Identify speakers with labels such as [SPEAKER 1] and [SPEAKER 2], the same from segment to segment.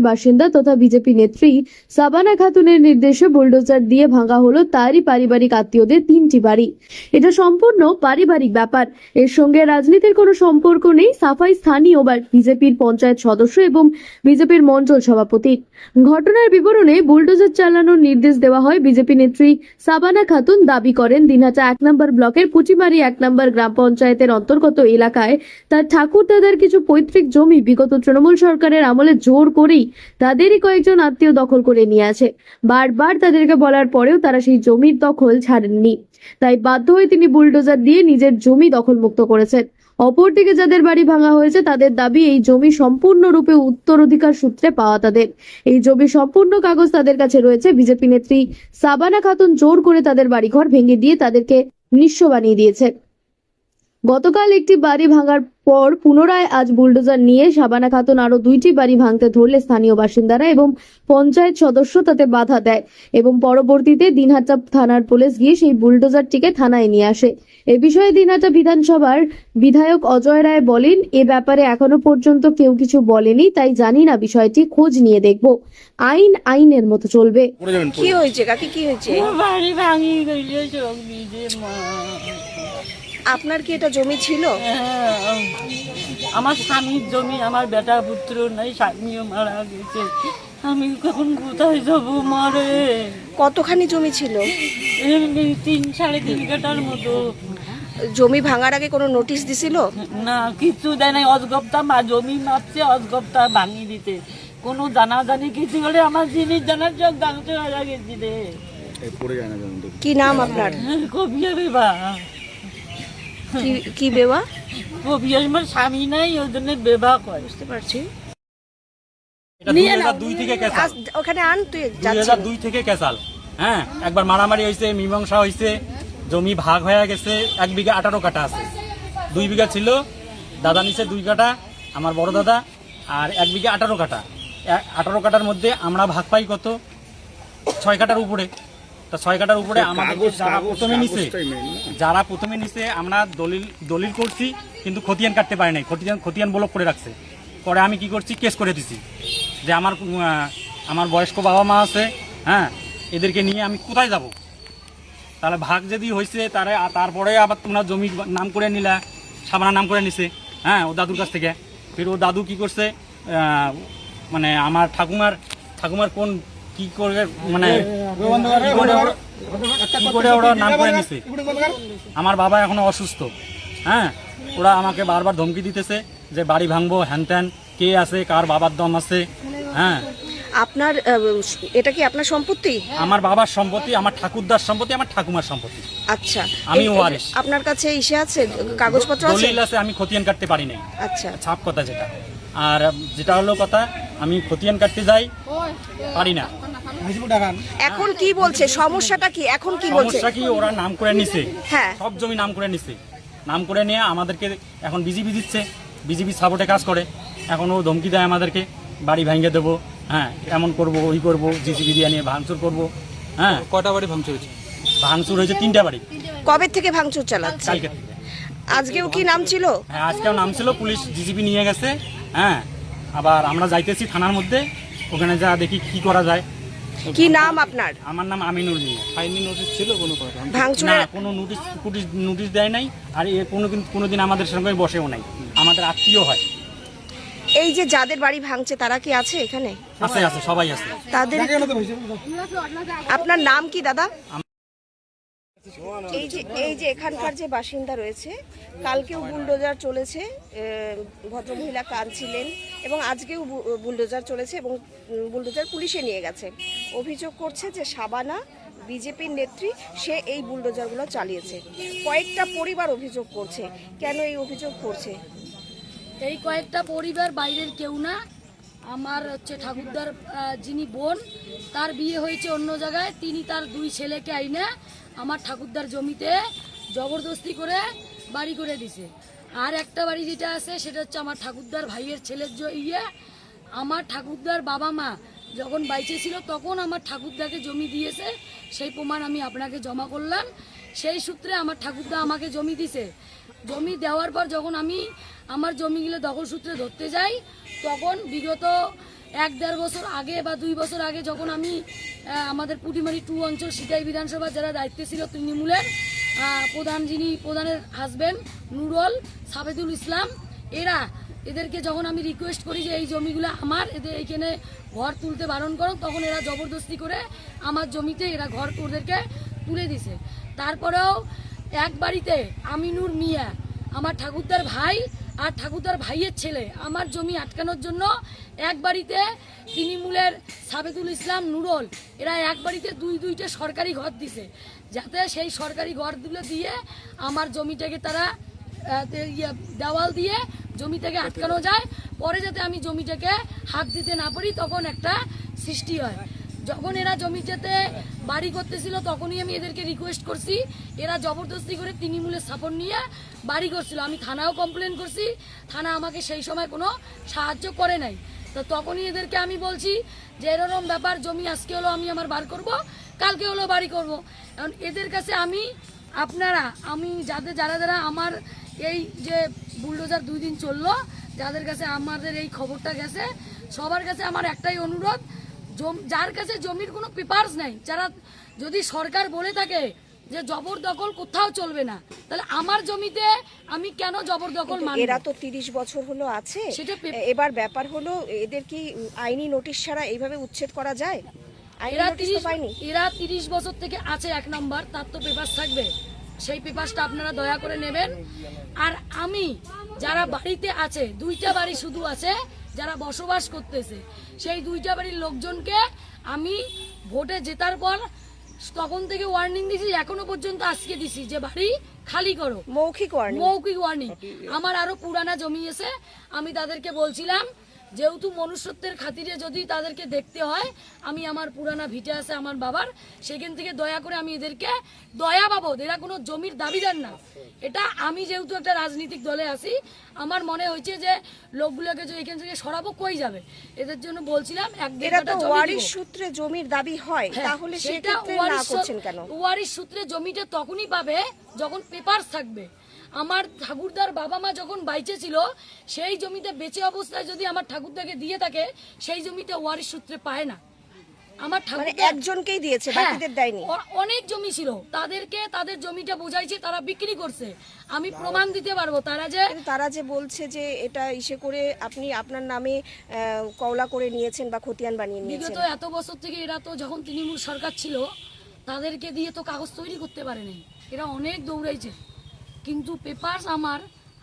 [SPEAKER 1] বাসিন্দা তথা বিজেপি নেত্রী সাবানা খাতুনের নির্দেশে বুলডোজার দিয়ে ভাঙা হলো তারই পারিবারিক আত্মীয়দের 3টি বাড়ি। এটা সম্পূর্ণ পারিবারিক ব্যাপার, এর সঙ্গে রাজনীতির কোনো সম্পর্ক নেই, সাফাই স্থানীয় বিজেপির পঞ্চায়েত সদস্য এবং বিজেপির মণ্ডল সভাপতি। ঘটনার বিবরণে বুলডোজার চালানোর নির্দেশ দেওয়া হয় বিজেপি নেত্রী সাবানা খাতুন দাবি করেন দিনহাটা 1 নম্বর ব্লকের পুচিমারি 1 নম্বর গ্রাম পঞ্চায়েতের অন্তর্গত এলাকায় তার ঠাকুরদাদার কিছু পৈতৃক জমি বিগত তৃণমূল সরকারের আমলে জোর করেই তাদেরই কয়েকজন আত্মীয় দখল করে নিয়ে আছে। বারবার তাদেরকে বলার পরেও তারা সেই জমির দখল ছাড়েননি, তাই বাধ্য হয়ে তিনি বুলডোজার দিয়ে নিজের জমি দখলমুক্ত করেছেন। অপরদিকে যাদের বাড়ি ভাঙা হয়েছে তাদের দাবি এই জমি সম্পূর্ণরূপে উত্তরাধিকার সূত্রে পাওয়া তাদের। এই জমি সম্পূর্ণ কাগজ তাদের কাছে রয়েছে। বিজেপি নেত্রী সাবানা খাতুন জোর করে তাদের বাড়িঘর ভেঙে দিয়ে তাদেরকে নিঃস্ব বানিয়ে দিয়েছে। গতকাল একটি বাড়ি ভাঙার পর পুনরায় আজ বুলডোজার নিয়ে সাবানা খাতুন আরো 2টি বাড়ি ভাঙতে ধরলে স্থানীয় বাসিন্দারা এবং পঞ্চায়েত সদস্য তাতে বাধা দেয় এবং পরবর্তীতে দিনহাটা থানার পুলিশ গিয়ে সেই বুলডোজারটিকে থানায় নিয়ে আসে। এ বিষয়ে দিনহাটা বিধানসভার বিধায়ক অজয় রায় বলেন, এ ব্যাপারে এখনো পর্যন্ত কেউ কিছু বলেনি, তাই জানি না, বিষয়টি খোঁজ নিয়ে দেখব। আইন আইনের মতো চলবে।
[SPEAKER 2] কি হয়েছে কাকি, কি হয়েছে?
[SPEAKER 3] বাড়ি ভাঙি গেছে চোখ নিজে মা।
[SPEAKER 2] আপনার কি এটা জমি ছিল?
[SPEAKER 3] আমার স্বামীর জমি, আমার বেটা পুত্র নাই, স্বামীও মারা গেছে। আমি কখন কোথায় যাবো মারে?
[SPEAKER 2] কতখানি জমি ছিল?
[SPEAKER 3] এমনি 3-3.5 কাঠার মতো।
[SPEAKER 2] জমি ভাঙার আগে কোনো নোটিশ দিছিল?
[SPEAKER 3] না, কিছু দেয় নাই। অজগপ্তা মা জমি মাপছে, অজগপ্তা ভাঙি দিতে। কোনো জানাজানি কিছু হলে আমার জিনিস জানার চোখ ধ্বংস হয়ে গেছি রে।
[SPEAKER 2] কি নাম আপনার?
[SPEAKER 3] কবিয়া বেবা।
[SPEAKER 2] কি বেবা?
[SPEAKER 3] কবিয়া আমার স্বামী নাই, ওই জন্য বেবা কয়।
[SPEAKER 2] বুঝতে পারছি।
[SPEAKER 4] এটা 2002 থেকে কেসাল।
[SPEAKER 2] ওখানে আন, তুই
[SPEAKER 4] 2002 থেকে কেসাল। হ্যাঁ, একবার মারামারি হয়েছে, মীমাংসা হয়েছে, জমি ভাগ হয়ে গেছে। 1 বিঘা 18 কাঠা আছে, 2 বিঘা ছিল, দাদা নিচে 2 কাঠা, আমার বড় দাদা, আর 1 বিঘা 18 কাঠা। 18 কাঠার মধ্যে আমরা ভাগ পাই কত? 6 কাঠার উপরে। তা 6 কাঠার উপরে আমাদের যারা প্রথমে নিছে আমরা দলিল করছি, কিন্তু খতিয়ান কাটতে পারি নাই, খতিয়ান ব্লক করে রাখছে। পরে আমি কি করছি, কেস করে দিছি যে আমার বয়স্ক বাবা মা আছে, হ্যাঁ, এদেরকে নিয়ে আমি কোথায় যাব? তাহলে ভাগ যদি হয়েছে তারপরে আবার তোমরা জমি নাম করে নিলা, সাবানা নাম করে নিছে, হ্যাঁ, ও দাদুর কাছ থেকে। ফির ও দাদু কি করছে, মানে আমার ঠাকুমার কোন কি করে, মানে কি করে ওরা নাম করে নিছে। আমার বাবা এখনো অসুস্থ, হ্যাঁ, ওরা আমাকে বারবার ধমকি দিতেছে যে বাড়ি ভাঙবো, হ্যান ত্যান, কে আছে, কার বাবার দম আছে। হ্যাঁ,
[SPEAKER 2] আপনার এটা কি আপনার সম্পত্তি?
[SPEAKER 4] আমার বাবার সম্পত্তি, আমার ঠাকুরদার সম্পত্তি, আমার ঠাকুমার সম্পত্তি।
[SPEAKER 2] আচ্ছা,
[SPEAKER 4] আমি ওয়ারিশ।
[SPEAKER 2] আপনার কাছে ইসে আছে, কাগজপত্র আছে?
[SPEAKER 4] দলিল আছে, আমি খতিয়ান কাটতে পারি নাই।
[SPEAKER 2] আচ্ছা,
[SPEAKER 4] ছাপ কথা যেটা। আর যেটা হলো কথা, আমি খতিয়ান কাটতে যাই, পারি না।
[SPEAKER 2] এখন কি বলছে, সমস্যাটা কি? এখন কি বলছে?
[SPEAKER 4] সমস্যা কি, ওরা নাম করে নিছে,
[SPEAKER 2] হ্যাঁ,
[SPEAKER 4] সব জমি নাম করে নিছে। নাম করে নিয়ে আমাদেরকে এখন বিজেপি দিচ্ছে, বিজেপি সাপোর্টে কাজ করে। এখন ও ধমকি দেয় আমাদেরকে, বাড়ি ভেঙে দেবো, হ্যাঁ, এমন করবো, ওই করবো, জিসিবি দিয়ে নিয়ে ভাঙচুর করবো। হ্যাঁ,
[SPEAKER 5] কটা বাড়ি ভাঙচুর হয়েছে?
[SPEAKER 4] ভাঙচুর হয়েছে 3টা বাড়ি।
[SPEAKER 2] কবে থেকে ভাঙচুর চালাচ্ছে?
[SPEAKER 4] কালকে থেকে।
[SPEAKER 2] আজকেও কি নাম ছিল?
[SPEAKER 4] হ্যাঁ, আজকেও নাম ছিল, পুলিশ জিসিবি নিয়ে গেছে। হ্যাঁ, আবার আমরা যাইতেছি থানার মধ্যে, ওখানে যা দেখি কি করা যায়।
[SPEAKER 2] কি নাম আপনার?
[SPEAKER 4] আমার নাম আমিনুল মিয়া।
[SPEAKER 5] আইনি নোটিশ ছিল কোনো কথা?
[SPEAKER 4] না,
[SPEAKER 2] ভাঙচুরের
[SPEAKER 4] কোনো নোটিশ দেয় নাই। আর এ কোনোদিন আমাদের সঙ্গে বসেও নাই, আমাদের আত্মীয় হয়।
[SPEAKER 2] এই যে যাদের বাড়ি ভাঙছে তারা কি আছে এখানে?
[SPEAKER 4] আছে, সবাই আছে।
[SPEAKER 2] তাদের আপনার নাম কি দাদা? এই যে এখানকার যে বাসিন্দা রয়েছে, কালকেও বুলডোজার চলেছে, ভদ্রমহিলা কাঁদছিলেন, এবং আজকেও বুলডোজার চলেছে এবং বুলডোজার পুলিশে নিয়ে গেছে। অভিযোগ করছে যে সাবানা বিজেপির নেত্রী, সে এই বুলডোজারগুলো চালিয়েছে। কয়েকটা পরিবার অভিযোগ করছে। কেন এই অভিযোগ করছে?
[SPEAKER 6] এই কয়েকটা পরিবার বাইরের কেউ না, আমার হচ্ছে ঠাকুরদার যিনি বোন, তার বিয়ে হয়েছে অন্য জায়গায়, তিনি তার 2 ছেলেকে আইনে আমার ঠাকুরদার জমিতে জবরদস্তি করে বাড়ি করে দিছে। আর একটা বাড়ি যেটা আছে সেটা হচ্ছে আমার ঠাকুরদার ভাইয়ের ছেলের আমার ঠাকুরদার বাবা মা যখন বাইচে ছিল তখন আমার ঠাকুরদাকে জমি দিয়েছে, সেই প্রমাণ আমি আপনাকে জমা করলাম। সেই সূত্রে আমার ঠাকুরদা আমাকে জমি দিছে। জমি দেওয়ার পর যখন আমি আমার জমিগুলো দখল সূত্রে ধরতে যাই, তখন বিগত 1-1.5 বছর আগে বা 2 বছর আগে যখন আমি আমাদের পুটিমারি 2 অঞ্চল সিটাই বিধানসভা যারা দায়িত্বে ছিল তৃণমূলের প্রধানের হাজবেন্ড নুরুল সাবেদুল ইসলাম, এদেরকে যখন আমি রিকোয়েস্ট করি যে এই জমিগুলো আমার, এদের এইখানে ঘর তুলতে বারণ করো, তখন এরা জবরদস্তি করে আমার জমিতে এরা ঘর ওদেরকে তুলে দিছে। তারপরেও এক বাড়িতে আমিনুর মিয়া, আমার ঠাকুরদার ভাই আর ঠাকুরদার ভাইয়ের ছেলে, আমার জমি আটকানোর জন্য এক বাড়িতে তৃণমূলের সাবেদুল ইসলাম নুরুল, এরা এক বাড়িতে দুইটা সরকারি ঘর দিছে, যাতে সেই সরকারি ঘরগুলো দিয়ে আমার জমিটাকে তারা দেওয়াল দিয়ে জমিটাকে আটকানো যায়, পরে যাতে আমি জমিটাকে হাত দিতে না পারি, তখন একটা সৃষ্টি হয়। যখন এরা জমিটাতে বাড়ি করতেছিল তখনই আমি এদেরকে রিকোয়েস্ট করছি, এরা জবরদস্তি করে তৃণমূলের সাপোর্ট নিয়ে বাড়ি করছিল। আমি থানাও কমপ্লেন করছি, থানা আমাকে সেই সময় কোনো সাহায্য করে নাই। তো তখনই এদেরকে আমি বলছি যে এরকম ব্যাপার, জমি আজকে হলো আমি আমার বার করব, কালকে হলো বাড়ি করব। এখন এদের কাছে আমি যারা আমার এই যে বুলডোজার 2 দিন চললো, যাদের কাছে আমাদের এই খবরটা গেছে, সবার কাছে আমার একটাই অনুরোধ, যার কাছে জমির কোনো পেপারস নাই, যারা যদি সরকার বলে থাকে যে জবরদখল কোথাও চলবে না, তাহলে আমার জমিতে আমি কেন জবরদখল মানব?
[SPEAKER 2] এরা তো 30 বছর হলো আছে,
[SPEAKER 6] সেটা
[SPEAKER 2] এবার ব্যাপার হলো এদের কি আইনি নোটিশ ছাড়া এইভাবে উচ্ছেদ করা যায়?
[SPEAKER 6] এরা 30 বছর থেকে আছে, 1 নম্বর, তার তো পেপার থাকবে, সেই পেপারটা আপনারা দয়া করে নেবেন। আর আমি যারা বাড়িতে আছে, 2টা বাড়ি শুধু আছে যারা বসবাস করতেছে, সেই 2টা বাড়ির লোকজনকে আমি ভোটে জেতার পর তখন থেকে ওয়ার্নিং দিছি, এখনো পর্যন্ত আজকে দিছি যে বাড়ি খালি করো,
[SPEAKER 2] মৌখিক
[SPEAKER 6] ওয়ার্নিং। আমার আরো পুরানা জমি আছে, আমি তাদেরকে বলছিলাম যেহেতু মনুষ্যত্বের খাতিরে যদি তাদেরকে দেখতে হয়, আমি আমার পুরানা ভিটে আছে আমার বাবার, সেখান থেকে দয়া করে আমি এদেরকে দয়া বাবদ, এরা কোনো জমির দাবিদার না। এটা আমি যেহেতু একটা রাজনৈতিক দলে আছি, আমার মনে হয়েছে যে লোকগুলোকে যে এখান থেকে সরাবো, কই যাবে, এদের জন্য বলছিলাম
[SPEAKER 2] ওয়ারিশ সূত্রে জমির দাবি হয়, তাহলে সেটা না করছেন কেন?
[SPEAKER 6] ওয়ারিশ সূত্রে জমিটা তখনই পাবে যখন পেপারস থাকবে। আমার ঠাকুরদার বাবা মা যখন বাইচে ছিল, সেই জমিতে বেঁচে অবস্থায় যদি আমার ঠাকুরদাকে দিয়ে থাকে, সেই জমিটা ওয়ারিশ সূত্রে পায় না। আমার ঠাকুরদা
[SPEAKER 2] একজনকেই দিয়েছে, বাকিদের দেয়নি।
[SPEAKER 6] অনেক জমি ছিল, তাদেরকে তাদের জমিটা বোঝাইছে, তারা বিক্রি করছে, আমি প্রমাণ দিতে পারবো। তারা যে বলছে যে এটা ইসে করে আপনি আপনার নামে কওলা করে নিয়েছেন বা খতিয়ান বানিয়ে নিয়েছেন। বিগত এত বছর থেকে এরা তো যখন তৃণমূল সরকার ছিল, তাদেরকে দিয়ে তো কাগজ তৈরি করতে পারেনি, এরা অনেক দৌড়াইছে, কিন্তু পেপারস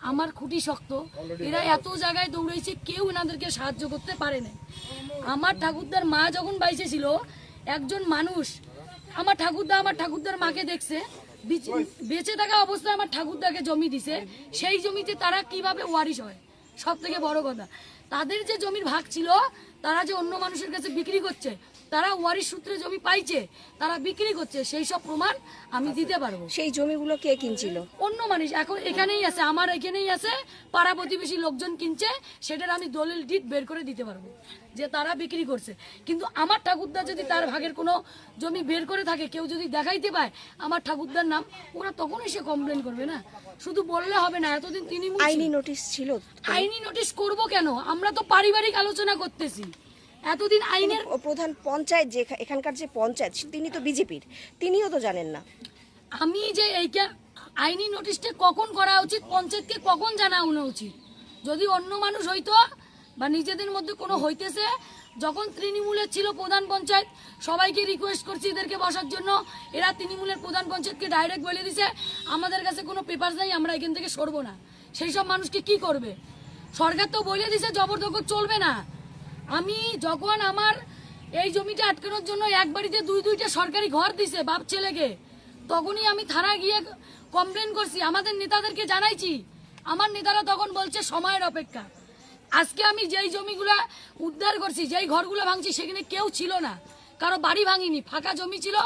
[SPEAKER 6] আমার খুঁটি শক্ত, এরা এত জায়গায় দৌড়াইছে, কেউ এনাদেরকে সাহায্য করতে পারে না। আমার ঠাকুরদার মা যখন বাইচে ছিল, একজন মানুষ আমার ঠাকুরদার মাকে দেখছে, বেঁচে থাকা অবস্থায় আমার ঠাকুরদাকে জমি দিছে, সেই জমিতে তারা কিভাবে ওয়ারিশ হয়? সব থেকে বড় কথা, তাদের যে জমির ভাগ ছিল, তারা যে অন্য মানুষের কাছে বিক্রি করছে, তারা ওয়ারিশ সূত্রে জমি পাইছে, তারা বিক্রি করছে, সেই সব প্রমাণ আমি দিতে পারবো।
[SPEAKER 2] সেই জমিগুলো কে কিনছিল?
[SPEAKER 6] অন্য মানুষ, এখন এখানেই আছে, আমার এখানেই আছে, পাড়া প্রতিবেশী লোকজন কিনছে, সেটার আমি দলিল ডিট বের করে দিতে পারবো যে তারা বিক্রি করছে। কিন্তু আমার ঠাকুরদা যদি তার ভাগের কোনো জমি বের করে থাকে, কেউ যদি দেখাইতে পায় আমার ঠাকুরদার নাম, ওরা তখনই সে কমপ্লেন করবে না, শুধু বললে হবে না। এতদিন তিনি
[SPEAKER 2] আইনি নোটিশ ছিল,
[SPEAKER 6] আইনি নোটিশ করব কেন? আমরা তো পারিবারিক আলোচনা করতেছি। এতদিন আইনের
[SPEAKER 2] প্রধান পঞ্চায়েত যে এখানকার যে পঞ্চায়েত, তিনি তো বিজেপির, তিনিও তো জানেন না।
[SPEAKER 6] আমি যে এইটা আইনি নোটিশটা কখন করা উচিত, পঞ্চায়েতকে কখন জানানো উচিত? যদি অন্য মানুষ হইতো বা নিজেদের মধ্যে কোনো হইতেছে, যখন তৃণমূলের ছিল প্রধান পঞ্চায়েত, সবাইকে রিকোয়েস্ট করছি এদেরকে বসার জন্য, এরা তৃণমূলের প্রধান পঞ্চায়েতকে ডাইরেক্ট বলে দিছে আমাদের কাছে কোনো পেপার নাই, আমরা এখান থেকে সরবো না। সেই সব মানুষকে কি করবে? সরকার তো বলে দিছে জবরদখল চলবে না। আমি যখন আমার এই জমিটা আটকানোর জন্য এক বাড়িতে 2-2টা সরকারি ঘর দিছে বাপ ছেলেকে, তখনই আমি থানায় গিয়ে কমপ্লেন করছি, আমাদের নেতাদেরকে জানাইছি। আমার নেতারা তখন বলছে সময়ের অপেক্ষা। আজকে আমি যেই জমিগুলা উদ্ধার করছি, যেই ঘরগুলো ভাঙছি, সেখানে কেউ ছিল না, কারো বাড়ি ভাঙিনি, ফাঁকা জমি ছিল,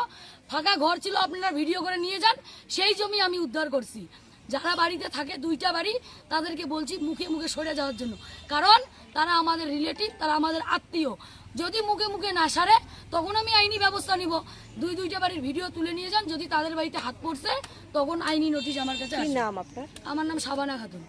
[SPEAKER 6] ফাঁকা ঘর ছিল, আপনারা ভিডিও করে নিয়ে যান, সেই জমি আমি উদ্ধার করছি। যারা বাড়িতে থাকে 2টা বাড়ি, তাদেরকে বলছি মুখে মুখে সরে যাওয়ার জন্য, কারণ তারা আমাদের রিলেটিভ, তারা আমাদের আত্মীয়। যদি মুখে মুখে না সারে, তখন আমি আইনি ব্যবস্থা নিব। 2-2টা বাড়ির ভিডিও তুলে নিয়ে যান, যদি তাদের বাড়িতে হাত পড়ছে, তখন আইনি নোটিশ আমার কাছে আসে।
[SPEAKER 2] কি নাম আপনার?
[SPEAKER 6] আমার নাম শাবানা খাতুন।